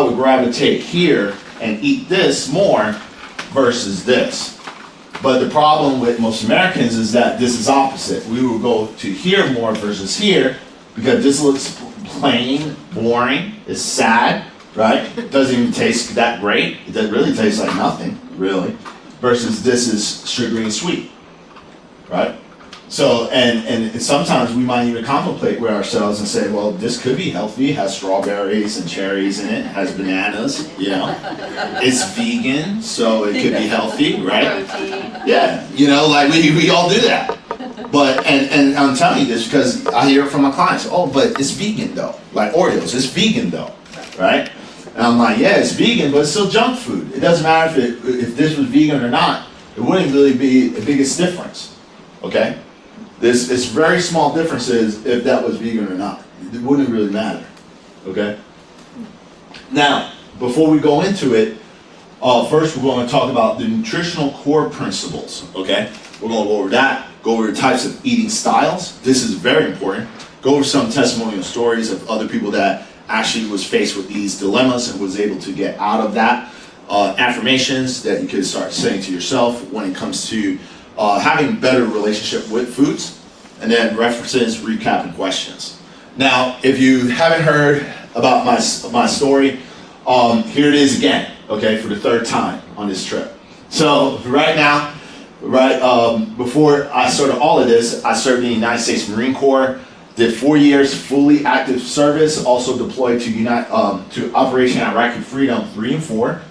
I would gravitate here and eat this more versus this. But the problem with most Americans is that this is opposite. We will go to here more versus here because this looks plain, boring, it's sad, right? It doesn't even taste that great. It doesn't really taste like nothing, really. Versus this is sugary and sweet, right? So, and sometimes we might even contemplate with ourselves and say, well, this could be healthy. It has strawberries and cherries in it. It has bananas, you know. It's vegan, so it could be healthy, right? Protein. Yeah, you know, like we all do that. But, and I'm telling you this because I hear it from my clients. Oh, but it's vegan though. Like Oreos, it's vegan though, right? And I'm like, yeah, it's vegan, but it's still junk food. It doesn't matter if this was vegan or not. It wouldn't really be the biggest difference, okay? It's very small differences if that was vegan or not. It wouldn't really matter, okay? Now, before we go into it, first we're going to talk about the nutritional core principles, okay? We're going to go over that, go over the types of eating styles. This is very important. Go over some testimonial stories of other people that actually was faced with these dilemmas and was able to get out of that. Affirmations that you could start saying to yourself when it comes to having a better relationship with foods, and then references, recap, and questions. Now, if you haven't heard about my story, here it is again, okay, for the third time on this trip. So right now, before I started all of this, I served in the United States Marine Corps, did 4 years fully active service, also deployed to Operation Iraqi Freedom 3 and 4.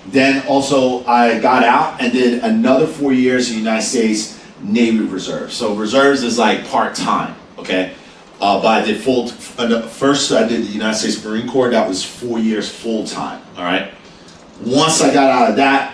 Then also I got out and did another 4 years in the United States Navy Reserve. So reserves is like part-time, okay? But I did first I did the United States Marine Corps, that was 4 years full-time, all right? Once I got out of that,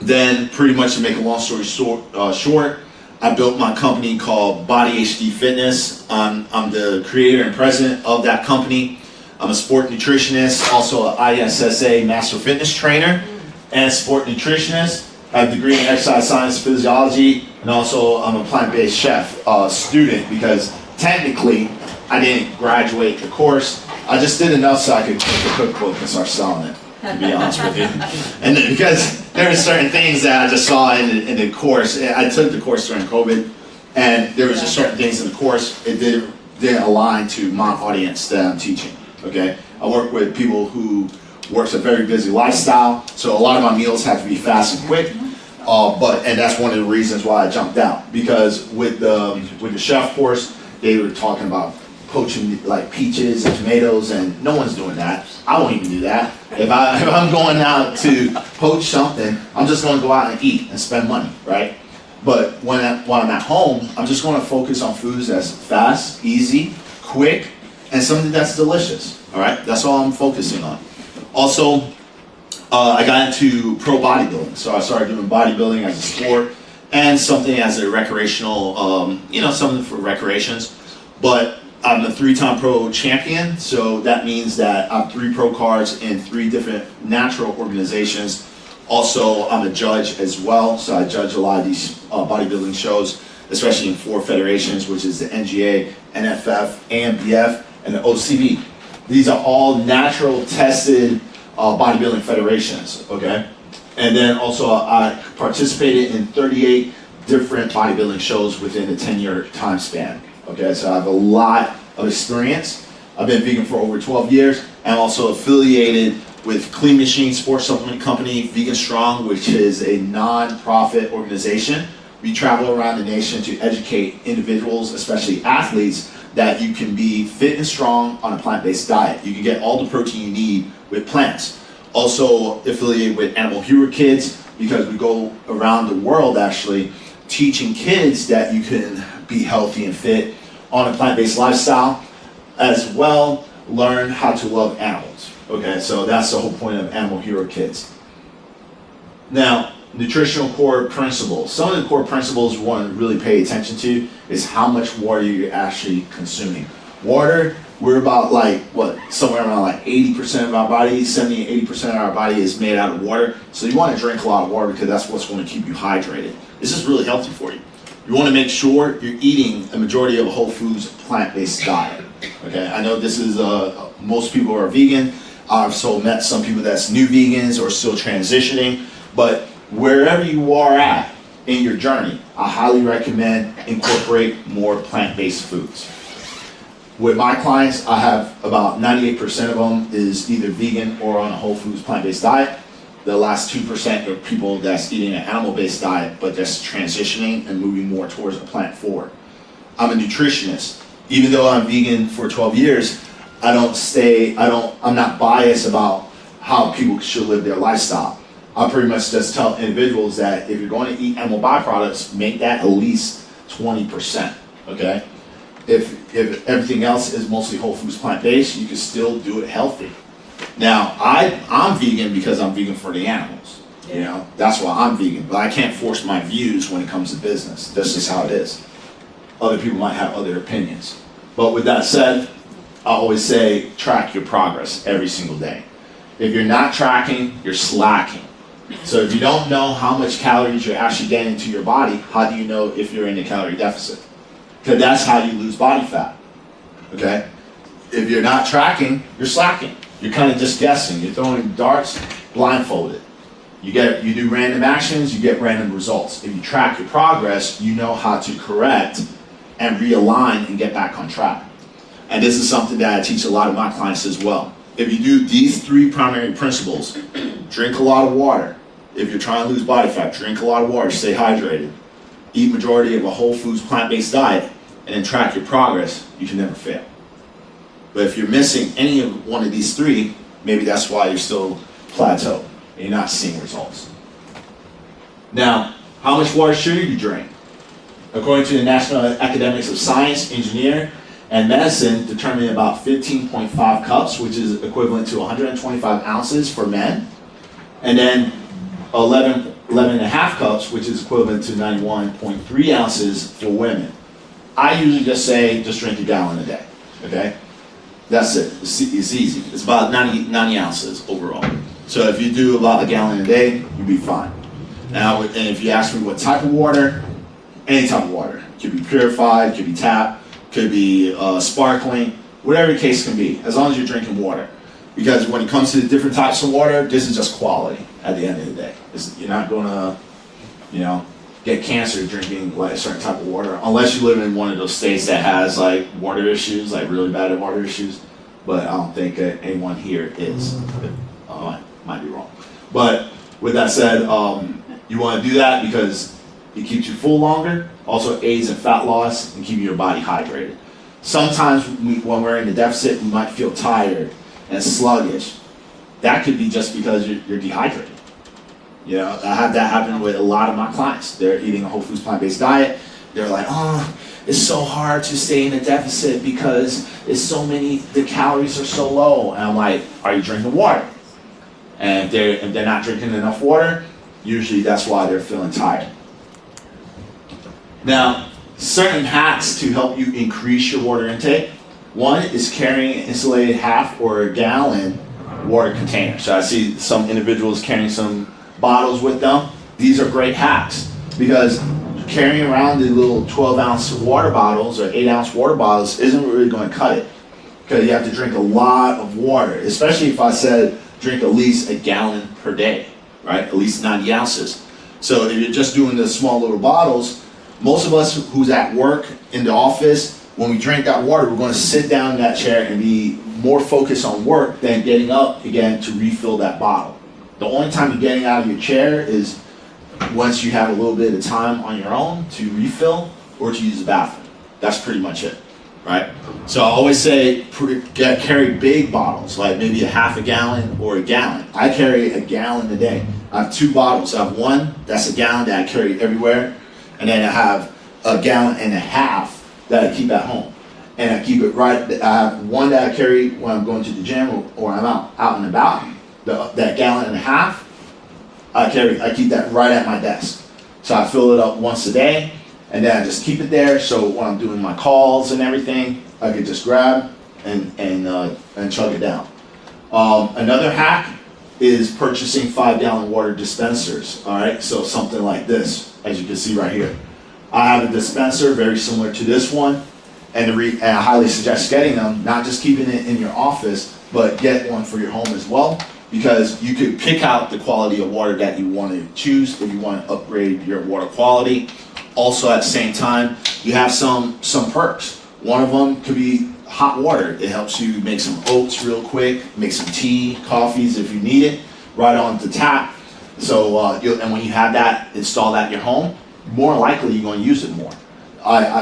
then pretty much to make a long story short, I built my company called Body HD Fitness. I'm the creator and president of that company. I'm a sport nutritionist, also an ISSA master fitness trainer and sport nutritionist. I have a degree in exercise science, physiology, and also I'm a plant-based chef student because technically I didn't graduate the course. I just did enough so I could make a cookbook and start selling it, to be honest with you. And then, because there were certain things that I just saw in the course. I took the course during COVID, and there was just certain things in the course, it didn't align to my audience that I'm teaching. Okay, I work with people who works a very busy lifestyle, so a lot of my meals have to be fast and quick. And that's one of the reasons why I jumped out, because with the chef course, they were talking about poaching like peaches and tomatoes, and no one's doing that. I won't even do that. If I'm going out to poach something, I'm just going to go out and eat and spend money, right? But when I'm at home, I'm just going to focus on foods that's fast, easy, quick, and something that's delicious, all right? That's all I'm focusing on. Also, I got into pro bodybuilding, so I started doing bodybuilding as a sport and something as a recreational, something for recreations. But I'm a 3-time pro champion, so that means that I have 3 pro cards in 3 different natural organizations. Also, I'm a judge as well, so I judge a lot of these bodybuilding shows, especially in 4 federations, which is the NGA, NFF, AMBF, and the OCB. These are all natural tested bodybuilding federations, okay? And then also I participated in 38 different bodybuilding shows within a 10-year time span, okay? So I have a lot of experience. I've been vegan for over 12 years. I'm also affiliated with Clean Machine Sports Supplement Company, Vegan Strong, which is a non-profit organization. We travel around the nation to educate individuals, especially athletes, that you can be fit and strong on a plant-based diet. You can get all the protein you need with plants. Also affiliated with Animal Hero Kids, because we go around the world actually teaching kids that you can be healthy and fit on a plant-based lifestyle, as well learn how to love animals. Okay, so that's the whole point of Animal Hero Kids. Now, nutritional core principles. Some of the core principles we want to really pay attention to is how much water you're actually consuming. Water, we're about somewhere around 80% of our body, 70 and 80% of our body is made out of water. So you want to drink a lot of water because that's what's going to keep you hydrated. This is really healthy for you. You want to make sure you're eating a majority of a whole foods plant-based diet. Okay, I know this is most people are vegan. I've also met some people that's new vegans or still transitioning, but wherever you are at in your journey, I highly recommend incorporate more plant-based foods. With my clients, I have about 98% of them is either vegan or on a whole foods plant-based diet. The last 2% are people that's eating an animal-based diet, but just transitioning and moving more towards a plant forward. I'm a nutritionist. Even though I'm vegan for 12 years, I'm not biased about how people should live their lifestyle. I pretty much just tell individuals that if you're going to eat animal byproducts, make that at least 20%, okay? If everything else is mostly whole foods plant-based, you can still do it healthy. Now, I'm vegan because I'm vegan for the animals. You know, that's why I'm vegan, but I can't force my views when it comes to business. That's just how it is. Other people might have other opinions. But with that said, I always say track your progress every single day. If you're not tracking, you're slacking. So if you don't know how much calories you're actually getting into your body, how do you know if you're in a calorie deficit? Because that's how you lose body fat, okay? If you're not tracking, you're slacking. You're kind of just guessing. You're throwing darts blindfolded. You do random actions, you get random results. If you track your progress, you know how to correct and realign and get back on track. And this is something that I teach a lot of my clients as well. If you do these 3 primary principles, drink a lot of water. If you're trying to lose body fat, drink a lot of water, stay hydrated. Eat majority of a whole foods plant-based diet, and then track your progress, you can never fail. But if you're missing any of one of these 3, maybe that's why you're still plateaued and you're not seeing results. Now, how much water should you drink? According to the National Academics of Science, Engineering, and Medicine, determining about 15.5 cups, which is equivalent to 125 ounces for men, and then 11 and a half cups, which is equivalent to 91.3 ounces for women. I usually just say, just drink a gallon a day, okay? That's it, it's easy. It's about 90 ounces overall. So if you do about a gallon a day, you'll be fine. Now, and if you ask me what type of water, any type of water. It could be purified, could be tap, could be sparkling, whatever the case can be, as long as you're drinking water. Because when it comes to the different types of water, this is just quality at the end of the day. You're not gonna, get cancer drinking like a certain type of water, unless you live in one of those states that has like water issues, like really bad water issues. But I don't think that anyone here is. Might be wrong. But with that said, you want to do that because it keeps you full longer, also aids in fat loss and keeping your body hydrated. Sometimes when we're in the deficit, we might feel tired and sluggish. That could be just because you're dehydrated. I had that happen with a lot of my clients. They're eating a whole foods plant-based diet. They're like, it's so hard to stay in a deficit because the calories are so low. And I'm like, are you drinking water? And if they're not drinking enough water, usually that's why they're feeling tired. Now, certain hacks to help you increase your water intake. One is carrying an insulated half or a gallon water container. So I see some individuals carrying some bottles with them. These are great hacks because carrying around the little 12-ounce water bottles or 8-ounce water bottles isn't really going to cut it, because you have to drink a lot of water, especially if I said drink at least a gallon per day, right? At least 90 ounces. So if you're just doing the small little bottles, most of us who's at work in the office, when we drink that water, we're going to sit down in that chair and be more focused on work than getting up again to refill that bottle. The only time you're getting out of your chair is once you have a little bit of time on your own to refill or to use the bathroom. That's pretty much it, right? So I always say carry big bottles, like maybe a half a gallon or a gallon. I carry a gallon a day. I have 2 bottles. I have one that's a gallon that I carry everywhere, and then I have a gallon and a half that I keep at home. And I keep it right. I have one that I carry when I'm going to the gym or I'm out and about. That gallon and a half, I keep that right at my desk. So I fill it up once a day, and then I just keep it there. So when I'm doing my calls and everything, I could just grab and chug it down. Another hack is purchasing 5-gallon water dispensers. All right, so something like this, as you can see right here. I have a dispenser very similar to this one, and I highly suggest getting them. Not just keeping it in your office, but get one for your home as well, because you could pick out the quality of water that you want to choose if you want to upgrade your water quality. Also, at the same time, you have some perks. One of them could be hot water. It helps you make some oats real quick, make some tea, coffees if you need it, right on the tap. So, and when you have that installed at your home, more likely you're going to use it more.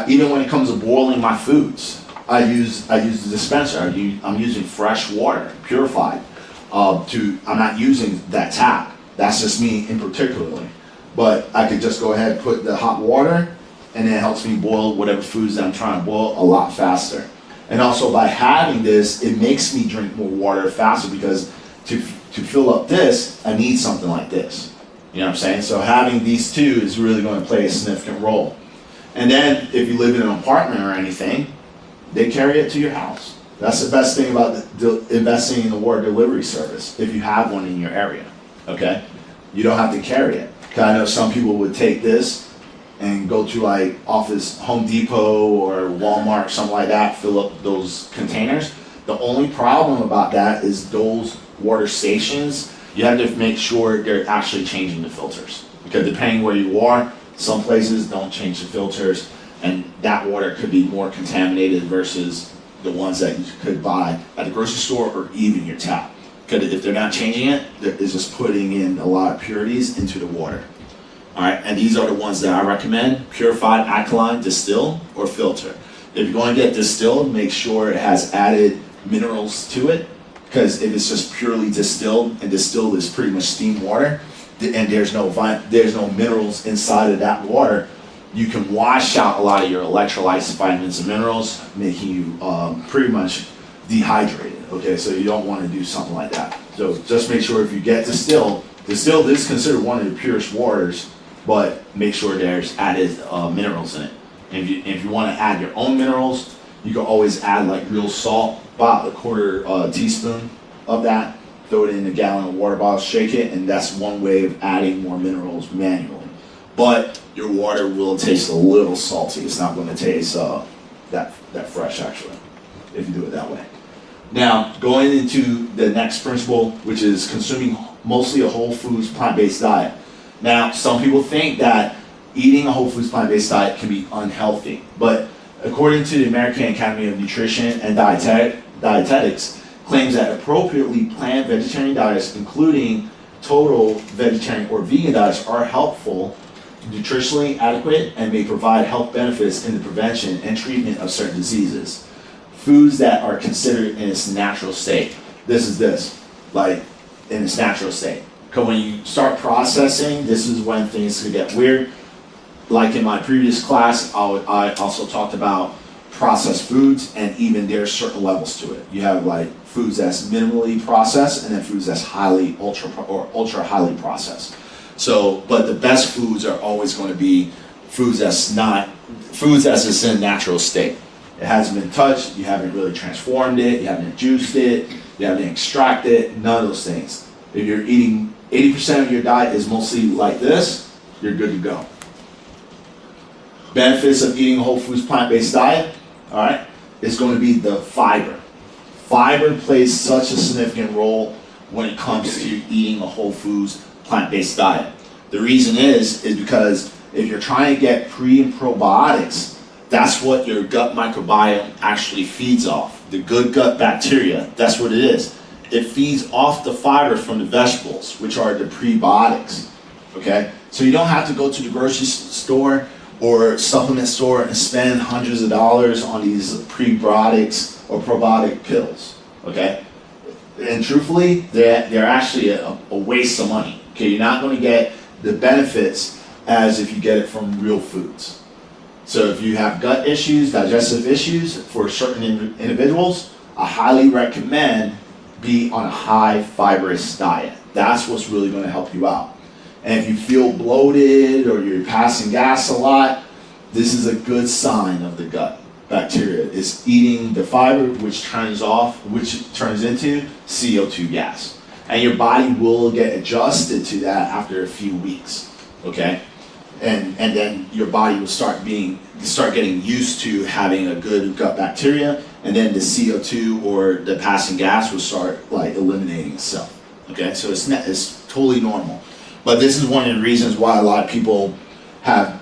Even when it comes to boiling my foods, I use the dispenser. I'm using fresh water, purified. I'm not using that tap. That's just me in particularly. But I could just go ahead and put the hot water, and it helps me boil whatever foods that I'm trying to boil a lot faster. And also by having this, it makes me drink more water faster, because to fill up this, I need something like this. You know what I'm saying? So having these two is really going to play a significant role. And then if you live in an apartment or anything, they carry it to your house. That's the best thing about investing in a water delivery service, if you have one in your area, okay? You don't have to carry it. Because I know some people would take this and go to like Home Depot or Walmart, something like that, fill up those containers. The only problem about that is those water stations, you have to make sure they're actually changing the filters. Because depending where you are, some places don't change the filters, and that water could be more contaminated versus the ones that you could buy at the grocery store or even your tap. Because if they're not changing it, it's just putting in a lot of impurities into the water. All right, and these are the ones that I recommend: purified, alkaline, distilled, or filter. If you're going to get distilled, make sure it has added minerals to it, because if it's just purely distilled, and distilled is pretty much steam water, and there's no minerals inside of that water, you can wash out a lot of your electrolytes, vitamins, and minerals, making you pretty much dehydrated. Okay, so you don't want to do something like that. So just make sure if you get distilled is considered one of the purest waters, but make sure there's added minerals in it. And if you want to add your own minerals, you can always add like real salt, about a quarter teaspoon of that, throw it in a gallon of water bottle, shake it, and that's one way of adding more minerals manually. But your water will taste a little salty. It's not going to taste that fresh, actually, if you do it that way. Now, going into the next principle, which is consuming mostly a whole foods plant-based diet. Now, some people think that eating a whole foods plant-based diet can be unhealthy, but according to the American Academy of Nutrition and Dietetics, claims that appropriately planned vegetarian diets, including total vegetarian or vegan diets, are helpful, nutritionally adequate, and may provide health benefits in the prevention and treatment of certain diseases. Foods that are considered in its natural state. Like in its natural state. Because when you start processing, this is when things could get weird. Like in my previous class, I also talked about processed foods, and even there's certain levels to it. You have like foods that's minimally processed, and then foods that's ultra highly processed. So, but the best foods are always going to be foods that's just in a natural state. It hasn't been touched, you haven't really transformed it, you haven't juiced it, you haven't extracted it, none of those things. If you're eating 80% of your diet is mostly like this, you're good to go. Benefits of eating a whole foods plant-based diet, all right, is going to be the fiber. Fiber plays such a significant role when it comes to eating a whole foods plant-based diet. The reason is because if you're trying to get pre and probiotics, that's what your gut microbiome actually feeds off. The good gut bacteria, that's what it is. It feeds off the fiber from the vegetables, which are the prebiotics, okay? So you don't have to go to the grocery store or supplement store and spend hundreds of dollars on these prebiotics or probiotic pills, okay? And truthfully, they're actually a waste of money, okay? You're not going to get the benefits as if you get it from real foods. So if you have gut issues, digestive issues for certain individuals, I highly recommend be on a high fibrous diet. That's what's really going to help you out. And if you feel bloated or you're passing gas a lot, this is a good sign of the gut bacteria. It's eating the fiber, which turns into CO2 gas. And your body will get adjusted to that after a few weeks, okay? and then your body will start getting used to having a good gut bacteria, and then the CO2 or the passing gas will start like eliminating itself. Okay, so it's totally normal. But this is one of the reasons why a lot of people have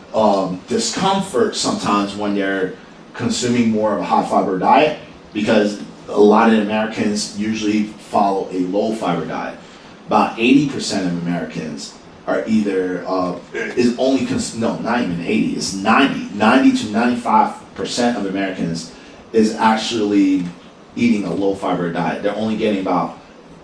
discomfort sometimes when they're consuming more of a high fiber diet, because a lot of Americans usually follow a low fiber diet. About 80% of Americans are either not even 80, it's 90 to 95% of Americans is actually eating a low fiber diet. They're only getting about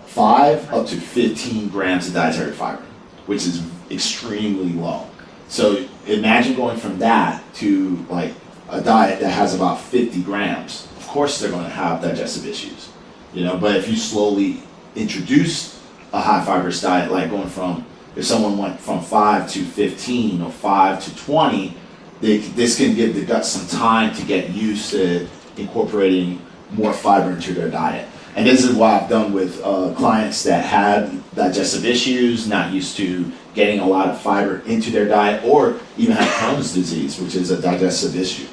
5 up to 15 grams of dietary fiber, which is extremely low. So imagine going from that to like a diet that has about 50 grams. Of course they're going to have digestive issues, but if you slowly introduce a high fiber diet, like going from, if someone went from 5 to 15 or 5 to 20, this can give the gut some time to get used to incorporating more fiber into their diet. And this is what I've done with clients that had digestive issues, not used to getting a lot of fiber into their diet, or even have Crohn's disease, which is a digestive issue.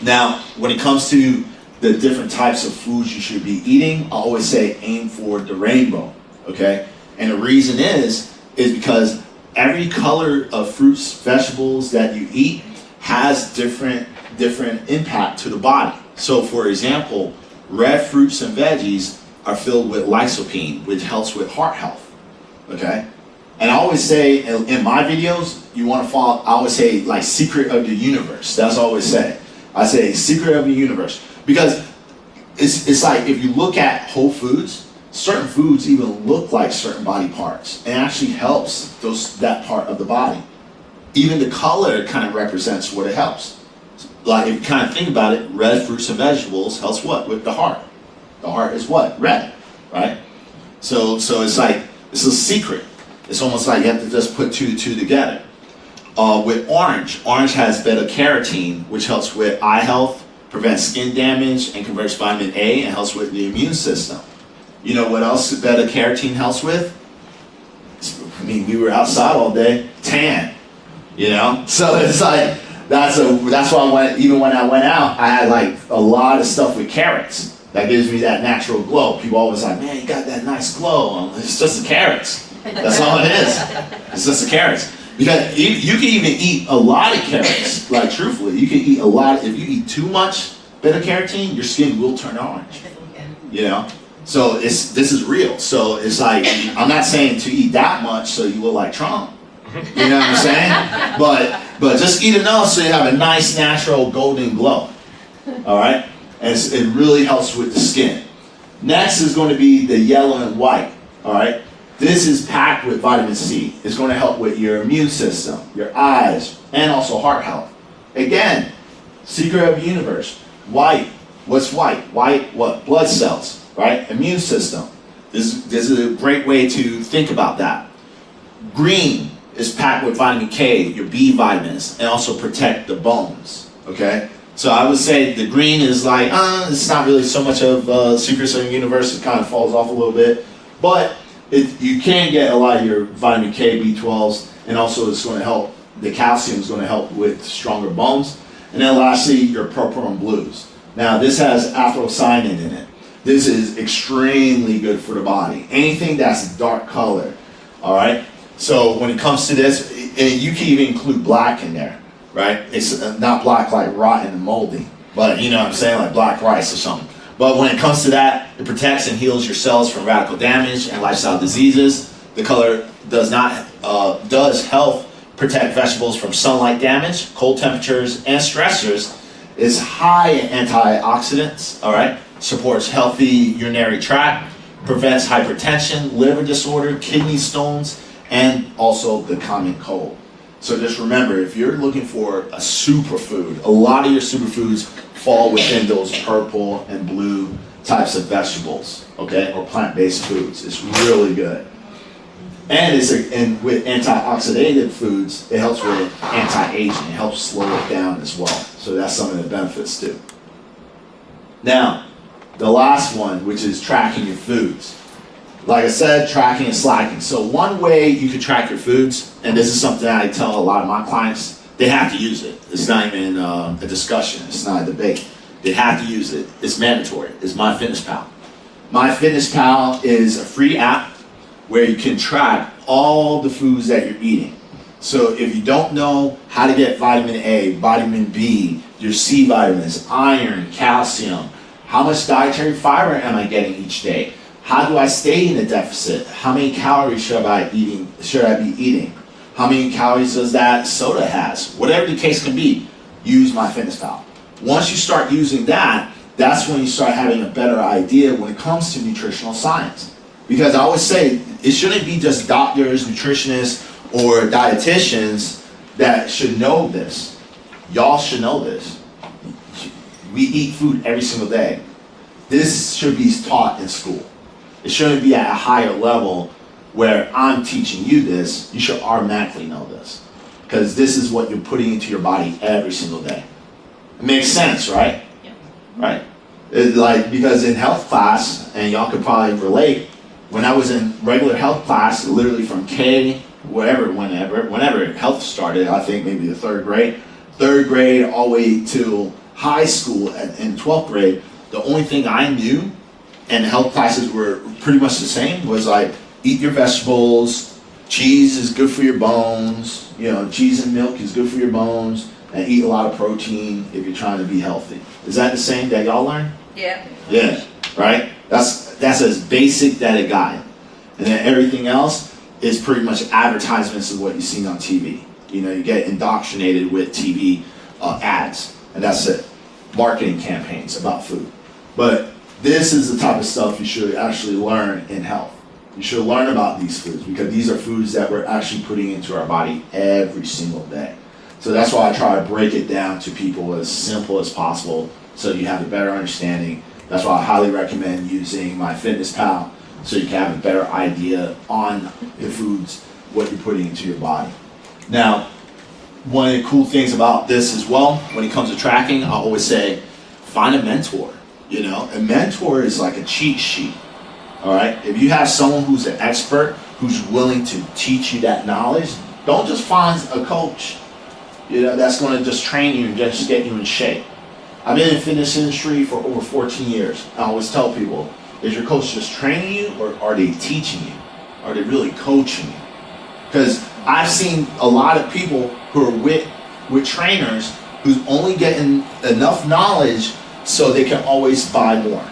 Now, when it comes to the different types of foods you should be eating, I always say aim for the rainbow, okay? And the reason is because every color of fruits, vegetables that you eat has different impact to the body. So for example, red fruits and veggies are filled with lycopene, which helps with heart health, okay? And I always say in my videos, you want to follow, I always say like secret of the universe. That's what I always say. I say secret of the universe, because it's like if you look at whole foods, certain foods even look like certain body parts, and it actually helps that part of the body. Even the color kind of represents what it helps. Like if you kind of think about it, red fruits and vegetables helps what? With the heart. The heart is what? Red, right? So it's like, it's a secret. It's almost like you have to just put two together. With orange has beta-carotene, which helps with eye health, prevents skin damage, and converts vitamin A and helps with the immune system. You know what else beta-carotene helps with? I mean, we were outside all day, tan, So it's like, that's why even when I went out, I had like a lot of stuff with carrots. That gives me that natural glow. People always like, man, you got that nice glow. It's just the carrots. That's all it is. It's just the carrots. Because you can even eat a lot of carrots. Like truthfully, you can eat a lot. If you eat too much beta-carotene, your skin will turn orange. So this is real. So it's like, I'm not saying to eat that much so you look like Trump. You know what I'm saying? But just eat enough so you have a nice natural golden glow. All right? And it really helps with the skin. Next is going to be the yellow and white. All right? This is packed with vitamin C. It's going to help with your immune system, your eyes, and also heart health. Again, secret of the universe. White. What's white? White, what? Blood cells, right? Immune system. This is a great way to think about that. Green is packed with vitamin K, your B vitamins, and also protect the bones, okay? So I would say the green is like, it's not really so much of secrets of the universe. It kind of falls off a little bit. But you can get a lot of your vitamin K, B12s, and also it's going to help, the calcium is going to help with stronger bones. And then lastly, your purple and blues. Now this has anthocyanin in it. This is extremely good for the body. Anything that's dark color, all right? So when it comes to this, and you can even include black in there, right? It's not black like rotten and moldy, but you know what I'm saying, like black rice or something. But when it comes to that, it protects and heals your cells from radical damage and lifestyle diseases. The color does help protect vegetables from sunlight damage, cold temperatures, and stressors. It's high in antioxidants, all right? Supports healthy urinary tract, prevents hypertension, liver disorder, kidney stones, and also the common cold. So just remember, if you're looking for a superfood, a lot of your superfoods fall within those purple and blue types of vegetables, okay, or plant-based foods. It's really good. And with antioxidant foods, it helps with anti-aging. It helps slow it down as well. So that's some of the benefits too. Now, the last one, which is tracking your foods. like I said, tracking and slacking. So one way you can track your foods, and this is something that I tell a lot of my clients, they have to use it. It's not even a discussion. It's not a debate. They have to use it. It's mandatory. It's MyFitnessPal. MyFitnessPal is a free app where you can track all the foods that you're eating. So if you don't know how to get vitamin A, vitamin B, your C vitamins, iron, calcium, how much dietary fiber am I getting each day? How do I stay in a deficit? How many calories should I be eating? How many calories does that soda has? Whatever the case can be, use MyFitnessPal. Once you start using that, that's when you start having a better idea when it comes to nutritional science. Because I always say, it shouldn't be just doctors, nutritionists, or dietitians that should know this. Y'all should know this. We eat food every single day. This should be taught in school. It shouldn't be at a higher level where I'm teaching you this. You should automatically know this. Because this is what you're putting into your body every single day. It makes sense, right? Yeah. Right. Because in health class, and y'all could probably relate, when I was in regular health class, literally from K, whenever health started, I think maybe the third grade all the way till high school and 12th grade, the only thing I knew, and the health classes were pretty much the same, was like, eat your vegetables, cheese is good for your bones, cheese and milk is good for your bones, and eat a lot of protein if you're trying to be healthy. Is that the same that y'all learned? Yeah. Yeah, right? That's as basic that it got. And then everything else is pretty much advertisements of what you've seen on TV. You get indoctrinated with TV ads, and that's it. Marketing campaigns about food. But this is the type of stuff you should actually learn in health. You should learn about these foods because these are foods that we're actually putting into our body every single day. So that's why I try to break it down to people as simple as possible so you have a better understanding. That's why I highly recommend using MyFitnessPal so you can have a better idea on the foods, what you're putting into your body. Now, one of the cool things about this as well, when it comes to tracking, I always say, find a mentor. A mentor is like a cheat sheet. All right? If you have someone who's an expert, who's willing to teach you that knowledge, don't just find a coach, that's going to just train you and just get you in shape. I've been in the fitness industry for over 14 years. I always tell people, is your coach just training you or are they teaching you? Are they really coaching you? Because I've seen a lot of people who are with trainers who's only getting enough knowledge so they can always buy more.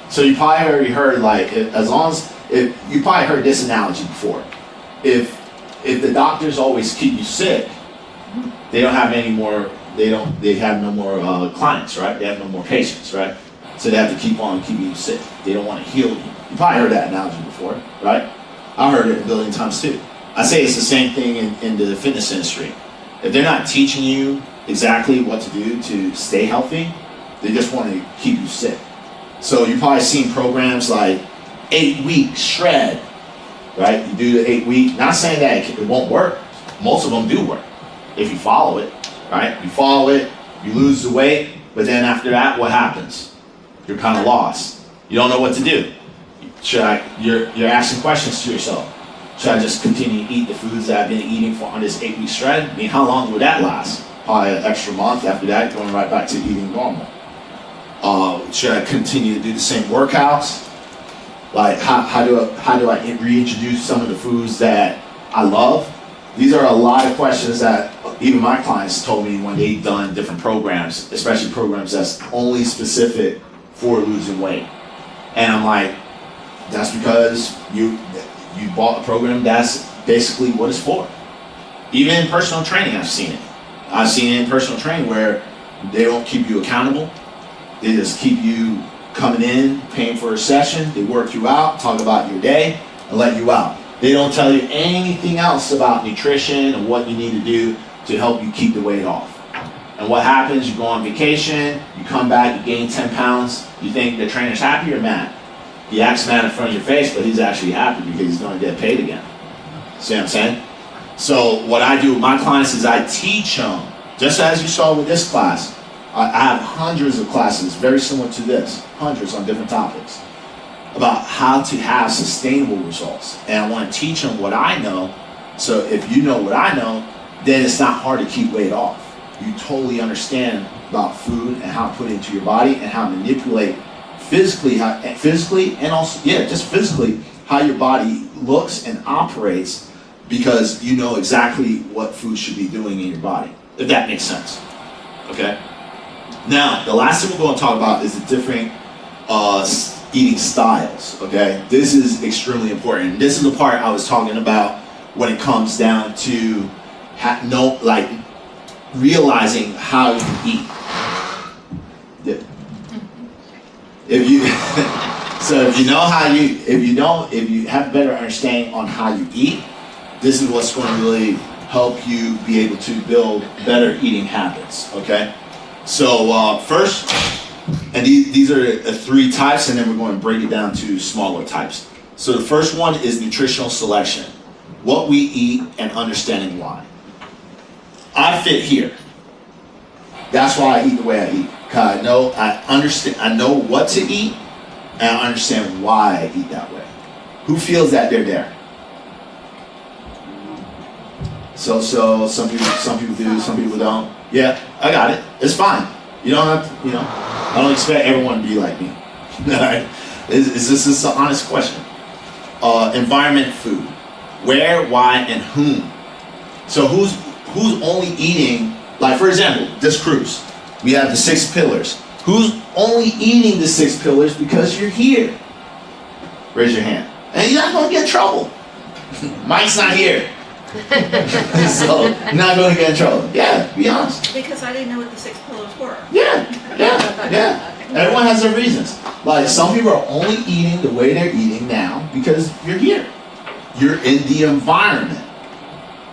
So you probably already heard, you probably heard this analogy before. If the doctors always keep you sick, they don't have any more. They have no more clients, right? They have no more patients, right? So they have to keep on keeping you sick. They don't want to heal you. You probably heard that analogy before, right? I heard it a billion times too. I say it's the same thing in the fitness industry. If they're not teaching you exactly what to do to stay healthy, they just want to keep you sick. So you've probably seen programs like 8-week shred, right? You do the 8-week, not saying that it won't work. Most of them do work if you follow it, right? You follow it, you lose the weight, but then after that, what happens? You're kind of lost. You don't know what to do. You're asking questions to yourself. Should I just continue to eat the foods that I've been eating on this 8-week shred? I mean, how long would that last? Probably an extra month after that, going right back to eating normal. Should I continue to do the same workouts? Like, how do I reintroduce some of the foods that I love? These are a lot of questions that even my clients told me when they've done different programs, especially programs that's only specific for losing weight. And I'm like, that's because you bought a program that's basically what it's for. Even in personal training, I've seen it. I've seen it in personal training where they don't keep you accountable. They just keep you coming in, paying for a session. They work you out, talk about your day, and let you out. They don't tell you anything else about nutrition and what you need to do to help you keep the weight off. And what happens, you go on vacation, you come back, you gain 10 pounds, you think the trainer's happy or mad? He acts mad in front of your face, but he's actually happy because he's going to get paid again. See what I'm saying? So what I do with my clients is I teach them, just as you saw with this class. I have hundreds of classes very similar to this, hundreds on different topics. about how to have sustainable results. And I want to teach them what I know. So if you know what I know, then it's not hard to keep weight off. You totally understand about food and how to put it into your body and how to manipulate physically and also, just physically, how your body looks and operates, because you know exactly what food should be doing in your body, if that makes sense. Okay? Now, the last thing we're going to talk about is the different eating styles. Okay? This is extremely important. This is the part I was talking about when it comes down to realizing how you eat. Yeah. If you if you have a better understanding on how you eat, this is what's going to really help you be able to build better eating habits. Okay, so first, and these are the 3 types, and then we're going to break it down to smaller types. So the first one is nutritional selection, what we eat and understanding why. I fit here. That's why I eat the way I eat. Cause I know what to eat, and I understand why I eat that way. Who feels that they're there? So some people do, some people don't. Yeah, I got it. It's fine. You don't have to, I don't expect everyone to be like me. Alright? This is an honest question. Environment, food. Where, why, and whom. So who's only eating, like for example, this cruise. We have the 6 pillars. Who's only eating the 6 pillars because you're here? Raise your hand. And you're not going to get in trouble. Mike's not here. So you're not going to get in trouble. Yeah, be honest. Because I didn't know what the 6 pillars were. Yeah. Everyone has their reasons. Like some people are only eating the way they're eating now because you're here. You're in the environment.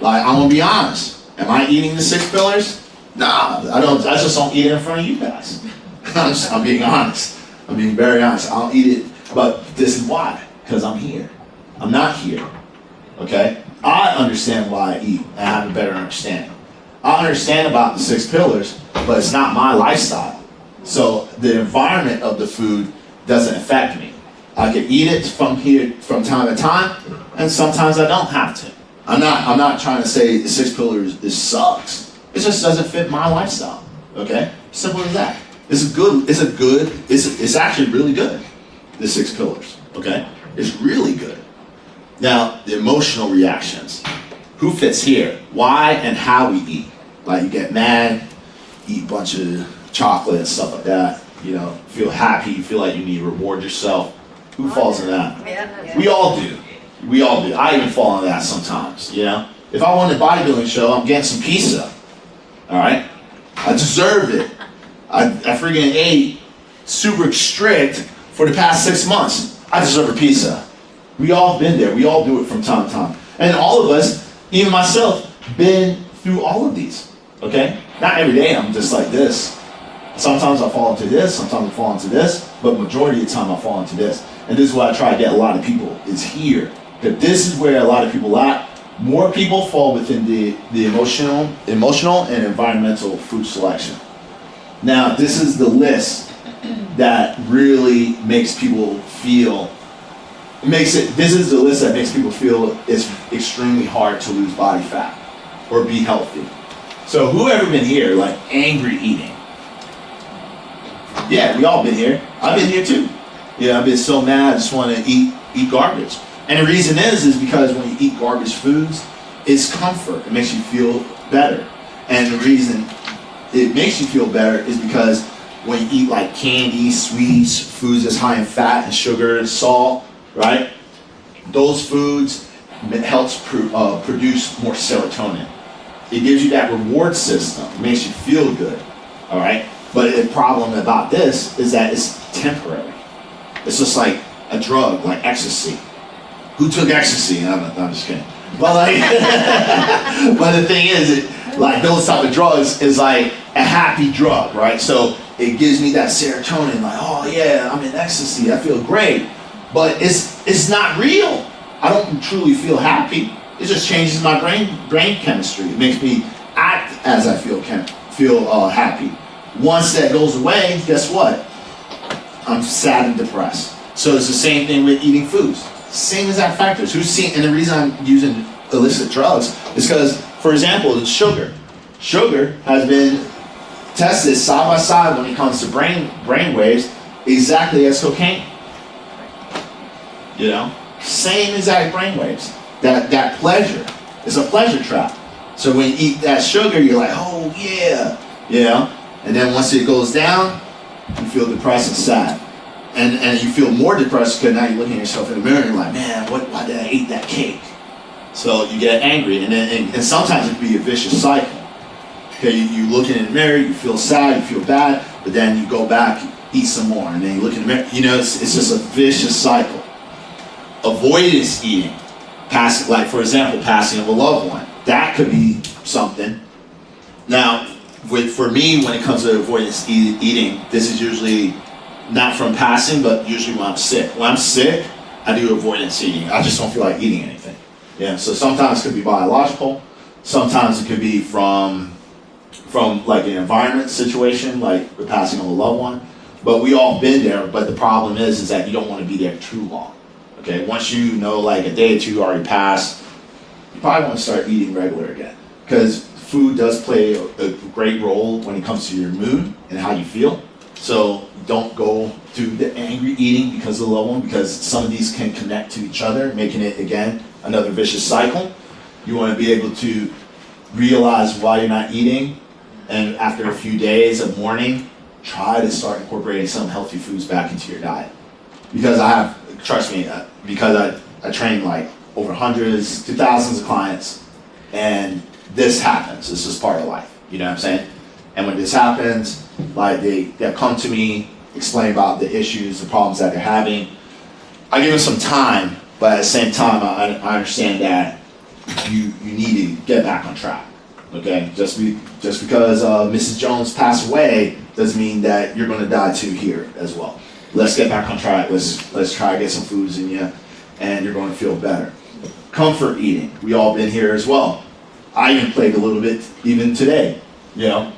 Like I'm going to be honest. Am I eating the 6 pillars? Nah, I just don't eat it in front of you guys. I'm being honest. I'm being very honest. I don't eat it, but this is why. Because I'm here. I'm not here. Okay? I understand why I eat, and I have a better understanding. I understand about the 6 pillars, but it's not my lifestyle. So the environment of the food doesn't affect me. I can eat it from here from time to time, and sometimes I don't have to. I'm not trying to say the 6 pillars sucks. It just doesn't fit my lifestyle. Okay? Simple as that. It's actually really good. The 6 pillars. Okay? It's really good. Now, the emotional reactions. Who fits here? Why and how we eat. Like you get mad, eat a bunch of chocolate and stuff like that. Feel happy, feel like you need to reward yourself. Who falls in that? Yeah. We all do. I even fall into that sometimes, If I won a bodybuilding show, I'm getting some pizza. Alright? I deserve it. I freaking ate super strict for the past 6 months. I deserve a pizza. We all been there. We all do it from time to time. And all of us, even myself, been through all of these. Okay? Not every day I'm just like this. Sometimes I fall into this, sometimes I fall into this, but majority of the time I fall into this. And this is what I try to get a lot of people, is here. That this is where a lot of people lack. More people fall within the emotional and environmental food selection. Now, this is the list that really makes people feel, this is the list that makes people feel it's extremely hard to lose body fat or be healthy. So who ever been here, like angry eating? Yeah, we all been here. I've been here too. Yeah, I've been so mad, I just want to eat garbage. And the reason is because when you eat garbage foods, it's comfort. It makes you feel better. And the reason it makes you feel better is because when you eat like candy, sweets, foods that's high in fat and sugar and salt, right? Those foods helps produce more serotonin. It gives you that reward system. It makes you feel good, all right? But the problem about this is that it's temporary. It's just like a drug, like ecstasy. Who took ecstasy? I'm just kidding. But like, but the thing is, like those type of drugs is like a happy drug, right? So it gives me that serotonin, like, oh yeah, I'm in ecstasy, I feel great. But it's not real. I don't truly feel happy. It just changes my brain chemistry. It makes me act as I feel happy. Once that goes away, guess what? I'm sad and depressed. So it's the same thing with eating foods. Same exact factors. And the reason I'm using illicit drugs is because, for example, the sugar. Sugar has been tested side by side when it comes to brain waves exactly as cocaine. You know? Same exact brain waves. That pleasure is a pleasure trap. So when you eat that sugar, you're like, oh yeah, you know? And then once it goes down, you feel depressed and sad. And you feel more depressed because now you're looking at yourself in the mirror and you're like, man, why did I eat that cake? So you get angry, and sometimes it can be a vicious cycle. Okay, you looking in the mirror, you feel sad, you feel bad, but then you go back, eat some more, and then you look in the mirror. You know, it's just a vicious cycle. Avoidance eating, like for example, passing of a loved one. That could be something. Now, for me, when it comes to avoidance eating, this is usually not from passing, but usually when I'm sick. When I'm sick, I do avoidance eating. I just don't feel like eating anything. Yeah. So sometimes it could be biological. Sometimes it could be from like an environment situation, like the passing of a loved one. But we all been there. But the problem is that you don't want to be there too long. Okay. Once you know, like a day or two already passed, you probably want to start eating regular again, because food does play a great role when it comes to your mood and how you feel. So don't go to the angry eating because of the loved one, because some of these can connect to each other, making it, again, another vicious cycle. You want to be able to realize why you're not eating, and after a few days of mourning, try to start incorporating some healthy foods back into your diet. Because trust me, because I train like over hundreds to thousands of clients, and this happens. This is part of life. You know what I'm saying? And when this happens, like they'll come to me, explain about the issues, the problems that they're having. I give them some time, but at the same time, I understand that you need to get back on track. Okay, just because Mrs. Jones passed away doesn't mean that you're going to die too here as well. Let's get back on track. Let's try to get some foods in you, and you're going to feel better. Comfort eating. We all been here as well. I even played a little bit even today. You know,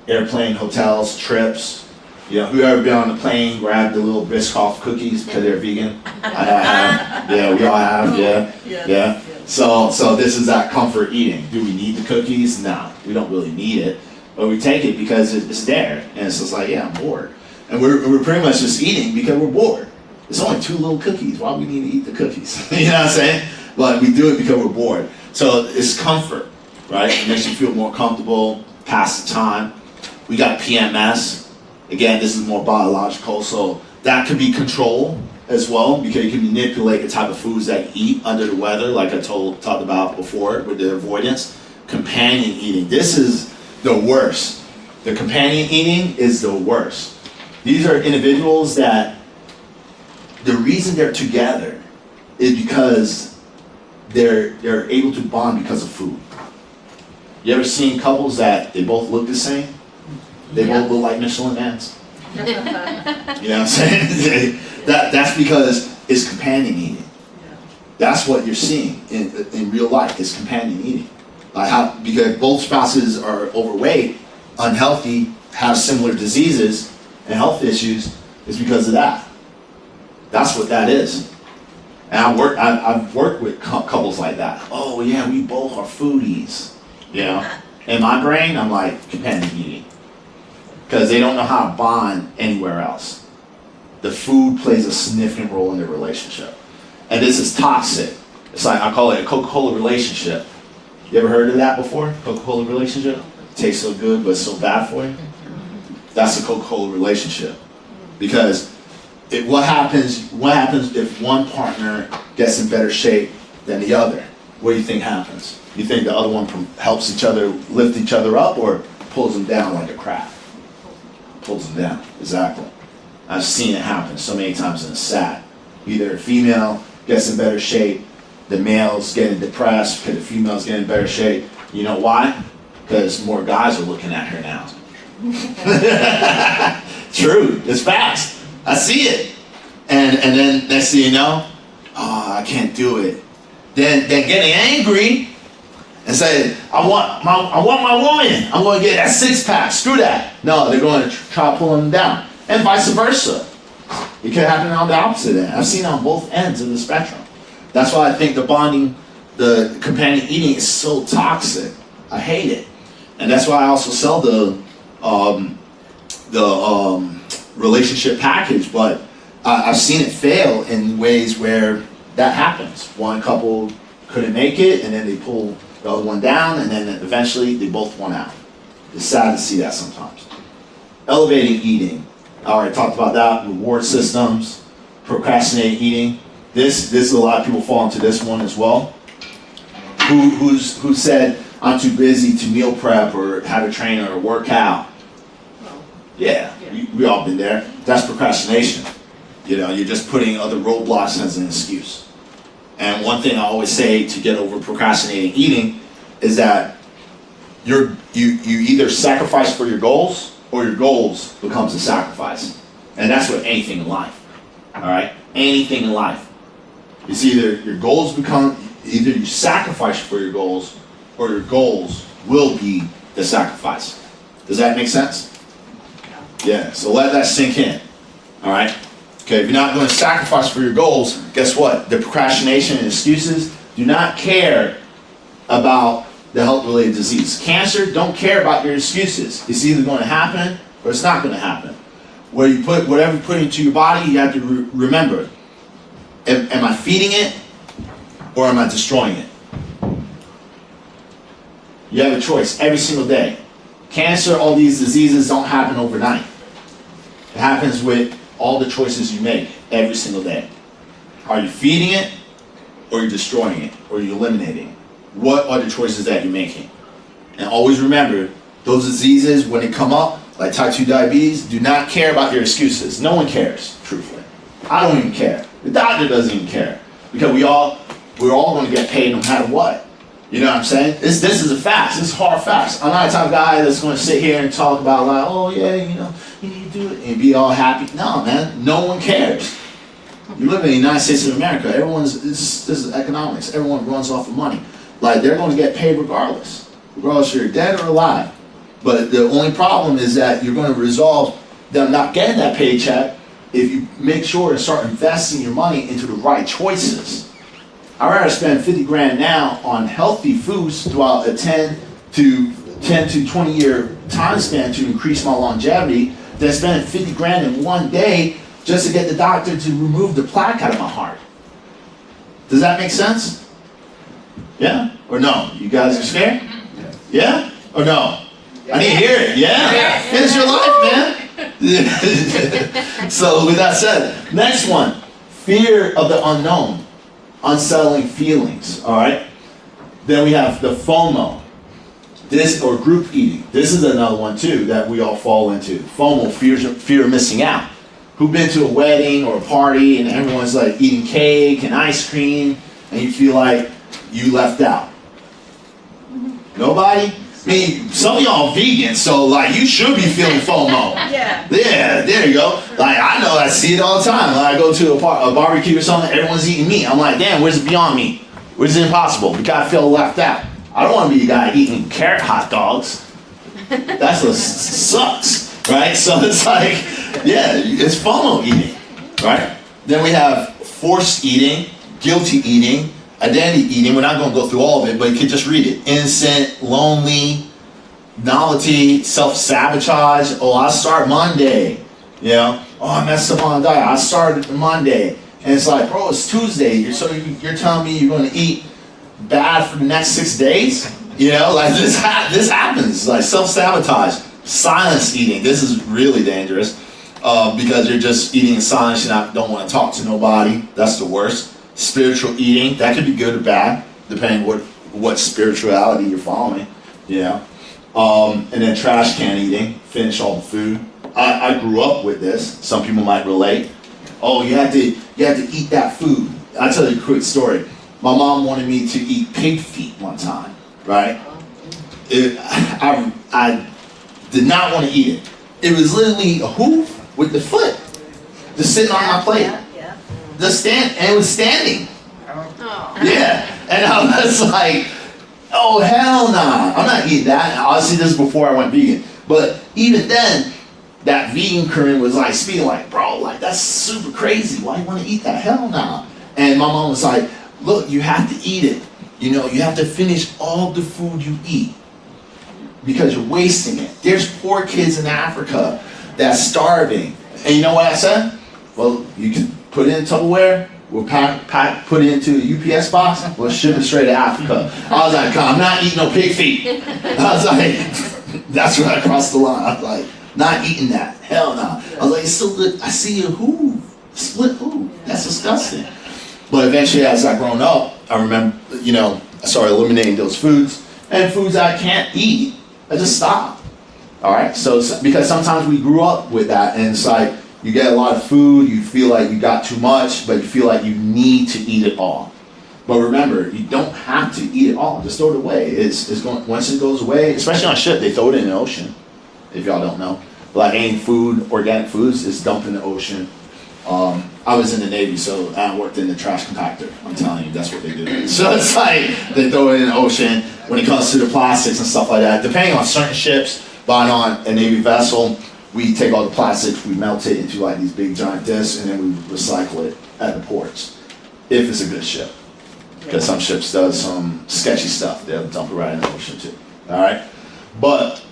airplane, hotels, trips. You know, whoever been on the plane grabbed the little Biscoff cookies because they're vegan. I have. Yeah, we all have. Yeah. So this is that comfort eating. Do we need the cookies? No, we don't really need it, but we take it because it's there, and it's just like, yeah, I'm bored, and we're pretty much just eating because we're bored. It's only 2 little cookies. Why do we need to eat the cookies? You know what I'm saying? But we do it because we're bored. So it's comfort, right? It makes you feel more comfortable, pass the time. We got PMS. Again, this is more biological, so that could be control as well, because you can manipulate the type of foods that you eat under the weather, like I talked about before with the avoidance. Companion eating. This is the worst. The companion eating is the worst. These are individuals that the reason they're together is because they're able to bond because of food. You ever seen couples that they both look the same? They both look like Michelin mans. You know what I'm saying? That's because it's companion eating. That's what you're seeing in real life. It's companion eating. Because both spouses are overweight, unhealthy, have similar diseases and health issues, is because of that. That's what that is. And I've worked with couples like that. Oh yeah, we both are foodies. You know, in my brain, I'm like companion eating, because they don't know how to bond anywhere else. The food plays a significant role in their relationship, and this is toxic. It's like, I call it a Coca-Cola relationship. You ever heard of that before? Coca-Cola relationship? Tastes so good, but it's so bad for you. That's a Coca-Cola relationship, because what happens if one partner gets in better shape than the other? What do you think happens? You think the other one helps each other, lift each other up, or pulls them down like a crab? Pulls them down, exactly. I've seen it happen so many times, and it's sad. Either a female gets in better shape, the male's getting depressed because the female's getting in better shape. You know why? Because more guys are looking at her now. True, it's fast. I see it. And then next thing you know, oh, I can't do it. Then getting angry and saying, I want my woman. I'm going to get that 6-pack. Screw that. No, they're going to try pulling them down. And vice versa. It could happen on the opposite end. I've seen it on both ends of the spectrum. That's why I think the companion eating is so toxic. I hate it. And that's why I also sell the relationship package, but I've seen it fail in ways where that happens. One couple couldn't make it, and then they pull the other one down, and then eventually they both won out. It's sad to see that sometimes. Elevating eating. I already talked about that. Reward systems, procrastinating eating. This a lot of people fall into this one as well. Who said, I'm too busy to meal prep or have a trainer or work out? Yeah, we all been there. That's procrastination. You're just putting other roadblocks as an excuse. And one thing I always say to get over procrastinating eating is that you either sacrifice for your goals or your goals becomes a sacrifice. And that's with anything in life. All right? Anything in life. It's either your goals either you sacrifice for your goals or your goals will be the sacrifice. Does that make sense? Yeah, so let that sink in. All right? Okay, if you're not going to sacrifice for your goals, guess what? The procrastination and excuses do not care about the health-related disease. Cancer don't care about your excuses. It's either going to happen or it's not going to happen. Where you put whatever you put into your body, you have to remember, am I feeding it or am I destroying it? You have a choice every single day. Cancer, all these diseases don't happen overnight. It happens with all the choices you make every single day. Are you feeding it or you're destroying it or you're eliminating it? What are the choices that you're making? And always remember, those diseases, when they come up, like type 2 diabetes, do not care about your excuses. No one cares, truthfully. I don't even care. The doctor doesn't even care. Because we're all going to get paid no matter what. You know what I'm saying? This is a fast. This is hard fast. I'm not the type of guy that's going to sit here and talk about like, oh yeah, you need to do it and be all happy. No, man. No one cares. You live in the United States of America. This is economics. Everyone runs off of money. Like, they're going to get paid regardless if you're dead or alive. But the only problem is that you're going to resolve them not getting that paycheck if you make sure to start investing your money into the right choices. I'd rather spend 50 grand now on healthy foods throughout a 10 to 20 year time span to increase my longevity than spending 50 grand in one day just to get the doctor to remove the plaque out of my heart. Does that make sense? Yeah? Or no? You guys are scared? Yeah? Or no? I need to hear it. Yeah? It's your life, man. So with that said, next one, fear of the unknown. Unsettling feelings, all right? Then we have the FOMO, or group eating. This is another one too that we all fall into. FOMO, fear of missing out. Who been to a wedding or a party and everyone's like eating cake and ice cream and you feel like you left out? Nobody? I mean, some of y'all vegan, so like you should be feeling FOMO. Yeah. Yeah, there you go. Like I know, I see it all the time. Like I go to a barbecue or something, everyone's eating meat. I'm like, damn, where's the Beyond Meat? Where's the Impossible? Because I feel left out. I don't want to be a guy eating carrot hot dogs. That's what sucks, right? So it's like, yeah, it's FOMO eating, right? Then we have forced eating, guilty eating, identity eating. We're not going to go through all of it, but you can just read it. Innocent, lonely, novelty, self-sabotage. Oh, I'll start Monday. Oh, I messed up on a diet. I started Monday. And it's like, bro, it's Tuesday. You're telling me you're going to eat bad for the next 6 days? Like this happens. Like self-sabotage. Silence eating. This is really dangerous because you're just eating in silence. You don't want to talk to nobody. That's the worst. Spiritual eating, that could be good or bad, depending what spirituality you're following. And then trash can eating, finish all the food. I grew up with this. Some people might relate. Oh, you had to eat that food. I'll tell you a quick story. My mom wanted me to eat pig feet one time, right? I did not want to eat it. It was literally a hoof with the foot just sitting on my plate. And it was standing. Oh. Yeah. And I was like, oh, hell nah. I'm not eating that. Obviously, this is before I went vegan. But even then, that vegan current was like speaking like, bro, like that's super crazy. Why you want to eat that? Hell no. And my mom was like, look, you have to eat it. You know, you have to finish all the food you eat because you're wasting it. There's poor kids in Africa that's starving. And you know what I said? Well, you can put it in Tupperware. We'll put it into a UPS box. We'll ship it straight to Africa. I was like, I'm not eating no pig feet. I was like, that's where I crossed the line. I was like, not eating that. Hell no. I was like, it's so good. I see a hoof, split hoof. That's disgusting. But eventually, as I grown up, I remember, you know, I started eliminating those foods. And foods I can't eat, I just stopped. All right? So, because sometimes we grew up with that, and it's like, you get a lot of food, you feel like you got too much, but you feel like you need to eat it all. But remember, you don't have to eat it all. Just throw it away. It's going, once it goes away, especially on ship, they throw it in the ocean, if y'all don't know. Like any food, organic foods, is dumped in the ocean. I was in the Navy, so I worked in the trash compactor. I'm telling you, that's what they do. So it's like, they throw it in the ocean. When it comes to the plastics and stuff like that, depending on certain ships, but on a Navy vessel, we take all the plastics, we melt it into like these big giant discs, and then we recycle it at the ports, if it's a good ship. Because some ships does some sketchy stuff, they'll dump it right in the ocean too. All right, but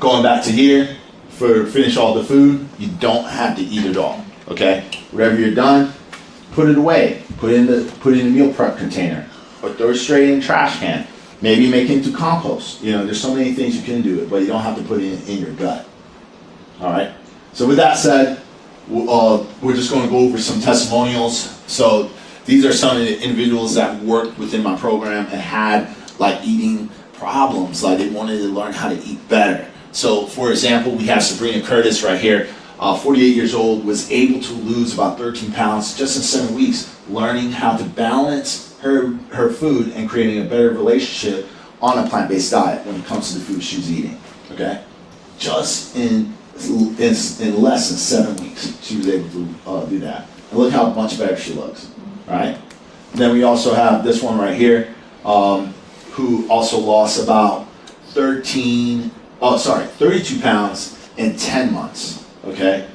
going back to here, for finish all the food, you don't have to eat it all. Okay, whatever you're done, put it away. Put it in the meal prep container, or throw it straight in the trash can. Maybe make it into compost. You know, there's so many things you can do it, but you don't have to put it in your gut. All right. So with that said, we're just going to go over some testimonials. So these are some of the individuals that worked within my program and had like eating problems, like they wanted to learn how to eat better. So for example, we have Sabrina Curtis right here, 48 years old, was able to lose about 13 pounds just in 7 weeks, learning how to balance her food and creating a better relationship on a plant-based diet when it comes to the food she's eating. Okay, just in less than 7 weeks, she was able to do that. And look how much better she looks, right? Then we also have this one right here, who also lost about 32 pounds in 10 months, okay?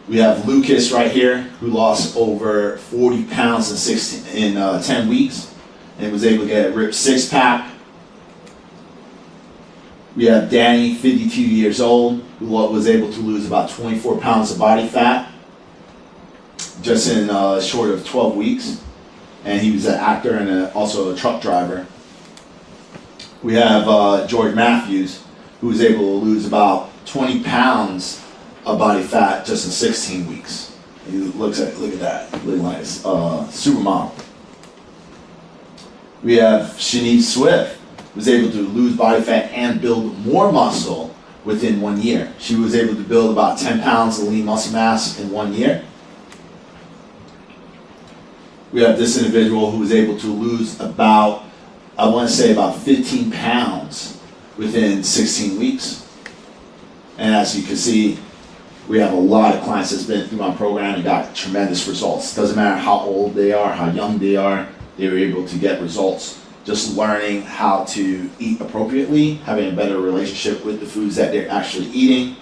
We have Lucas right here, who lost over 40 pounds in 10 weeks, and was able to get a ripped six-pack. We have Danny, 52 years old, who was able to lose about 24 pounds of body fat just in short of 12 weeks. And he was an actor and also a truck driver. We have George Matthews, who was able to lose about 20 pounds of body fat just in 16 weeks. He look at that, looking like a supermodel. We have Shanice Swift, was able to lose body fat and build more muscle within 1 year. She was able to build about 10 pounds of lean muscle mass in 1 year. We have this individual who was able to lose about, I want to say about 15 pounds within 16 weeks. And as you can see, we have a lot of clients that's been through my program and got tremendous results. Doesn't matter how old they are, how young they are, they were able to get results. Just learning how to eat appropriately, having a better relationship with the foods that they're actually eating,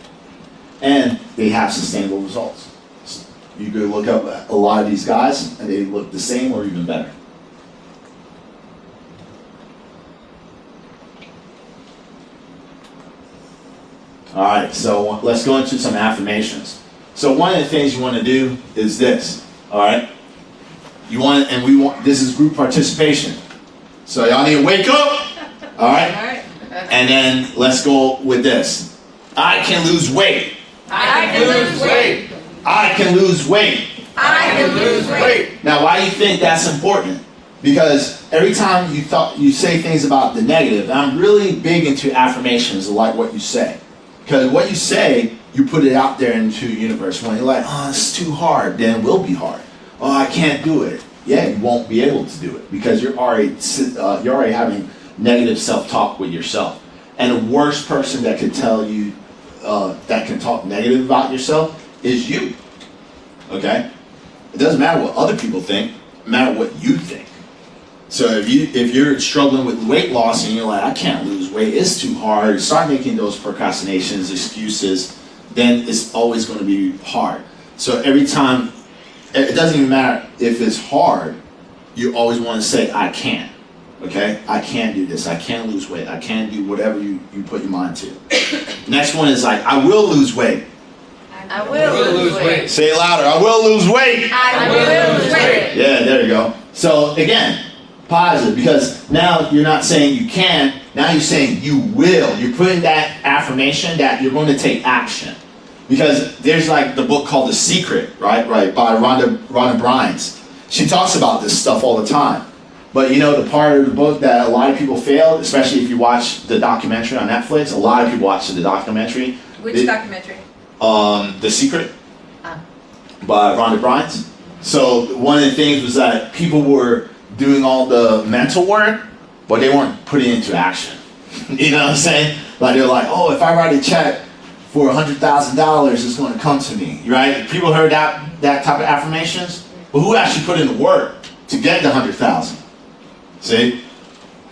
and they have sustainable results. So you could look up a lot of these guys and they look the same or even better. All right, so let's go into some affirmations. So one of the things you want to do is this, all right? This is group participation. So y'all need to wake up, all right? And then let's go with this. I can lose weight. I can lose weight. I can lose weight. I can lose weight. Now, why do you think that's important? Because every time you say things about the negative, and I'm really big into affirmations, like what you say. Because what you say, you put it out there into the universe. When you're like, oh, it's too hard, then it will be hard. Oh, I can't do it. Yeah, you won't be able to do it because you're already having negative self-talk with yourself. And the worst person that can tell you, that can talk negative about yourself is you. Okay? It doesn't matter what other people think, it matters what you think. So if you're struggling with weight loss and you're like, I can't lose weight, it's too hard, start making those procrastinations, excuses, then it's always going to be hard. So every time, it doesn't even matter if it's hard, you always want to say, I can. Okay? I can do this. I can lose weight. I can do whatever you put your mind to. Next one is like, I will lose weight. I will lose weight. Say it louder. I will lose weight. I will lose weight. Yeah, there you go. So again, positive, because now you're not saying you can, now you're saying you will. You're putting that affirmation that you're going to take action. Because there's like the book called The Secret, right, by Rhonda Byrnes. She talks about this stuff all the time. But you know, the part of the book that a lot of people fail, especially if you watch the documentary on Netflix, a lot of people watch the documentary. Which documentary? The Secret by Rhonda Byrnes. So one of the things was that people were doing all the mental work, but they weren't putting it into action. You know what I'm saying? Like they're like, oh, if I write a check for $100,000, it's going to come to me, right? People heard that type of affirmations, but who actually put in the work to get the 100,000? See,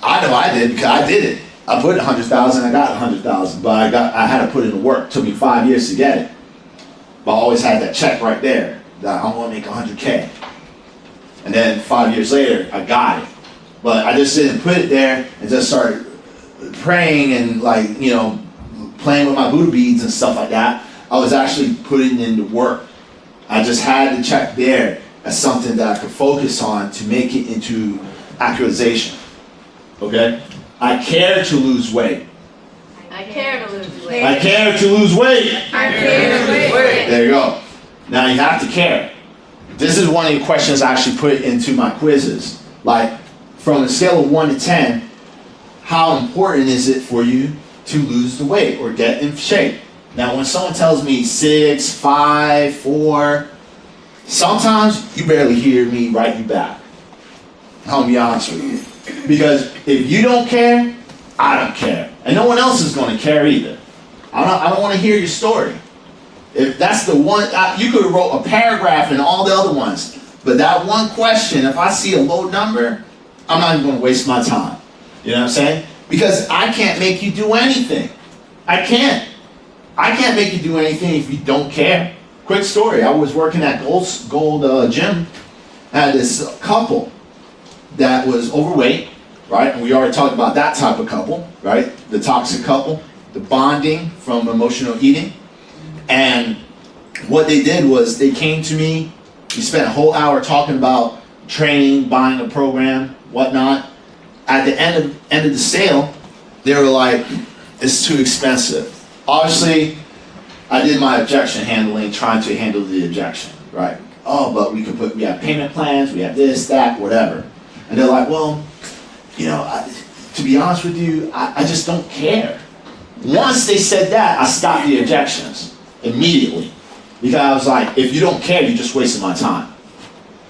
I know I did because I did it. I put 100,000, I got 100,000, but I had to put in the work. It took me 5 years to get it, but I always had that check right there that I'm going to make 100K. And then 5 years later, I got it. But I just didn't put it there and just start praying and like, you know, playing with my Buddha beads and stuff like that. I was actually putting in the work. I just had the check there as something that I could focus on to make it into actualization. Okay? I care to lose weight. I care to lose weight. I care to lose weight. I care to lose weight. There you go. Now you have to care. This is one of the questions I actually put into my quizzes. Like, from a scale of 1 to 10, how important is it for you to lose the weight or get in shape? Now, when someone tells me 6, 5, 4, sometimes you barely hear me write you back. I'll be honest with you. Because if you don't care, I don't care. And no one else is going to care either. I don't want to hear your story. If that's the one, you could have wrote a paragraph in all the other ones. But that one question, if I see a low number, I'm not even going to waste my time. You know what I'm saying? Because I can't make you do anything. I can't. I can't make you do anything if you don't care. Quick story. I was working at Gold Gym. I had this couple that was overweight, right? And we already talked about that type of couple, right? The toxic couple, the bonding from emotional eating. And what they did was they came to me. We spent a whole hour talking about training, buying a program, whatnot. At the end of the sale, they were like, it's too expensive. Obviously, I did my objection handling, trying to handle the objection, right? Oh, but we have payment plans, we have this, that, whatever. And they're like, well, you know, to be honest with you, I just don't care. Once they said that, I stopped the objections immediately. Because I was like, if you don't care, you're just wasting my time.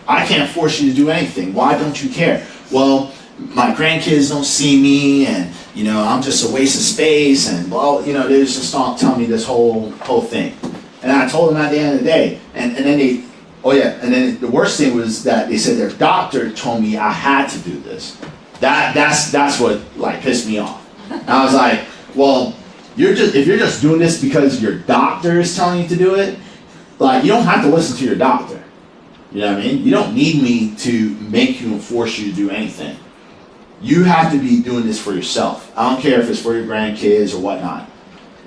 I can't force you to do anything. Why don't you care? Well, my grandkids don't see me, and you know, I'm just a waste of space, and well, you know, they just start telling me this whole thing. And I told them at the end of the day, and then they, oh yeah, and then the worst thing was that they said their doctor told me I had to do this. That's what like pissed me off. And I was like, well, if you're just doing this because your doctor is telling you to do it, like you don't have to listen to your doctor. You know what I mean? You don't need me to make you and force you to do anything. You have to be doing this for yourself. I don't care if it's for your grandkids or whatnot.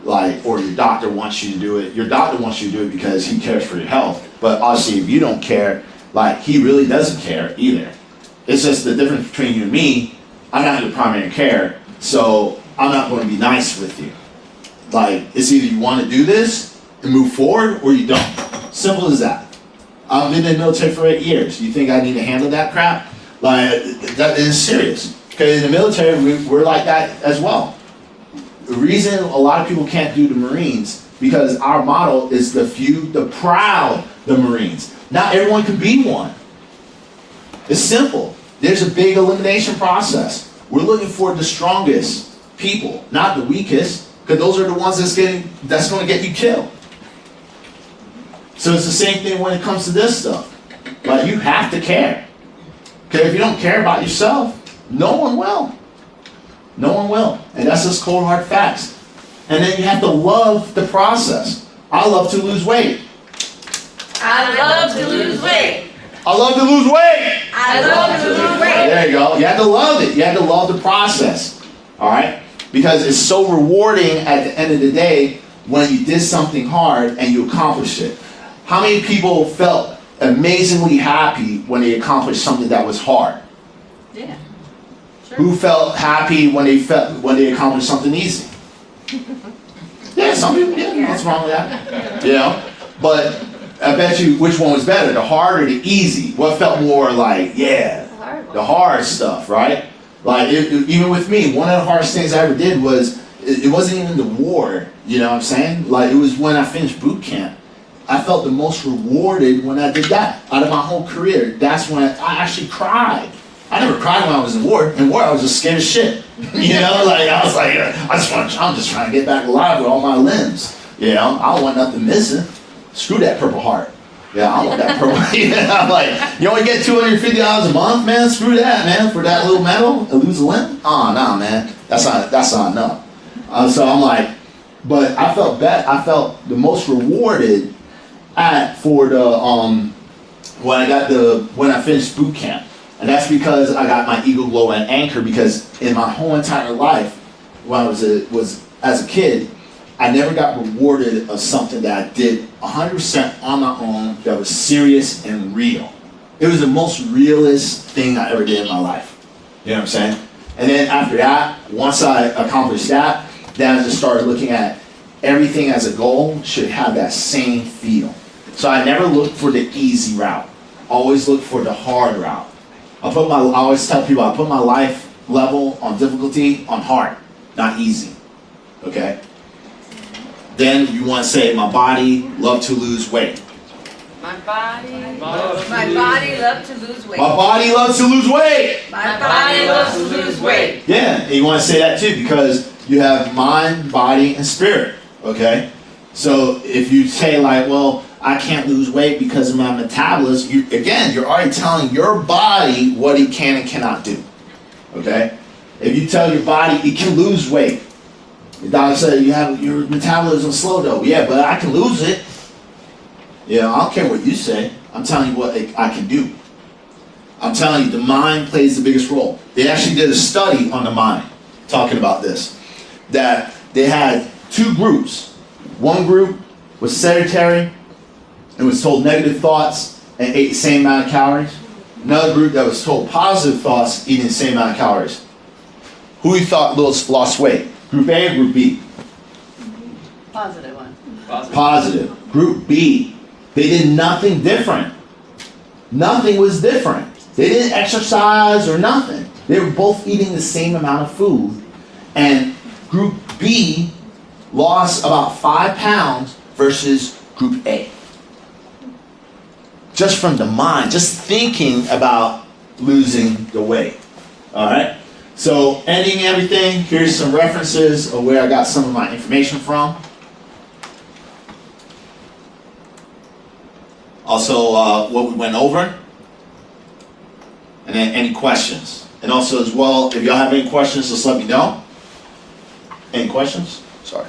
Like, or your doctor wants you to do it. Your doctor wants you to do it because he cares for your health. But obviously, if you don't care, like, he really doesn't care either. It's just the difference between you and me. I'm not your primary care, so I'm not going to be nice with you. Like, it's either you want to do this and move forward, or you don't. Simple as that. I've been in the military for 8 years. You think I need to handle that crap? Like, that is serious. Because in the military, we're like that as well. The reason a lot of people can't do the Marines, because our motto is the few, the proud, the Marines. Not everyone can be one. It's simple. There's a big elimination process. We're looking for the strongest people, not the weakest, because those are the ones that's going to get you killed. So it's the same thing when it comes to this stuff. Like, you have to care. Okay, if you don't care about yourself, no one will. No one will. And that's just cold hard facts. And then you have to love the process. I love to lose weight. I love to lose weight. I love to lose weight. I love to lose weight. There you go. You have to love it. You have to love the process. All right? Because it's so rewarding at the end of the day when you did something hard and you accomplished it. How many people felt amazingly happy when they accomplished something that was hard? Yeah. Sure. Who felt happy when they accomplished something easy? Yeah, some people. Yeah, what's wrong with that? You know, but I bet you which one was better, the hard or the easy? What felt more like, yeah, the hard stuff, right? Like even with me, one of the hardest things I ever did was it wasn't even the war. You know what I'm saying? Like it was when I finished boot camp. I felt the most rewarded when I did that. Out of my whole career, that's when I actually cried. I never cried when I was in war. In war, I was just scared as shit. You know, like I was like, I'm just trying to get back alive with all my limbs. You know, I don't want nothing missing. Screw that Purple Heart. Yeah, I want that purple. Yeah, I'm like, you only get $250 a month, man. Screw that, man, for that little medal and lose a limb. Oh, nah, man, that's not enough. So I'm like, but I felt the most rewarded for the when I finished boot camp. And that's because I got my Eagle Glow and Anchor, because in my whole entire life, when I was as a kid, I never got rewarded of something that I did 100% on my own that was serious and real. It was the most realist thing I ever did in my life. You know what I'm saying? And then after that, once I accomplished that, then I just started looking at everything as a goal should have that same feel. So I never looked for the easy route. Always looked for the hard route. I always tell people I put my life level on difficulty on hard, not easy. Okay? Then you want to say, my body love to lose weight. My body loves to lose weight. My body loves to lose weight. My body loves to lose weight. Yeah, and you want to say that too, because you have mind, body, and spirit. Okay? So if you say like, well, I can't lose weight because of my metabolism, you're already telling your body what it can and cannot do. Okay? If you tell your body it can lose weight, the doctor said your metabolism slow though. Yeah, but I can lose it. Yeah, I don't care what you say. I'm telling you what I can do. I'm telling you, the mind plays the biggest role. They actually did a study on the mind, talking about this. That they had two groups. One group was sedentary and was told negative thoughts and ate the same amount of calories. Another group that was told positive thoughts, eating the same amount of calories. Who you thought lost weight? Group A or Group B? Positive one. Positive. Group B. They did nothing different. Nothing was different. They didn't exercise or nothing. They were both eating the same amount of food. And Group B lost about 5 pounds versus Group A. Just from the mind, just thinking about losing the weight. All right? So, ending everything, here's some references of where I got some of my information from. Also, what we went over. And then any questions. And also as well, if y'all have any questions, just let me know. Any questions? Sorry.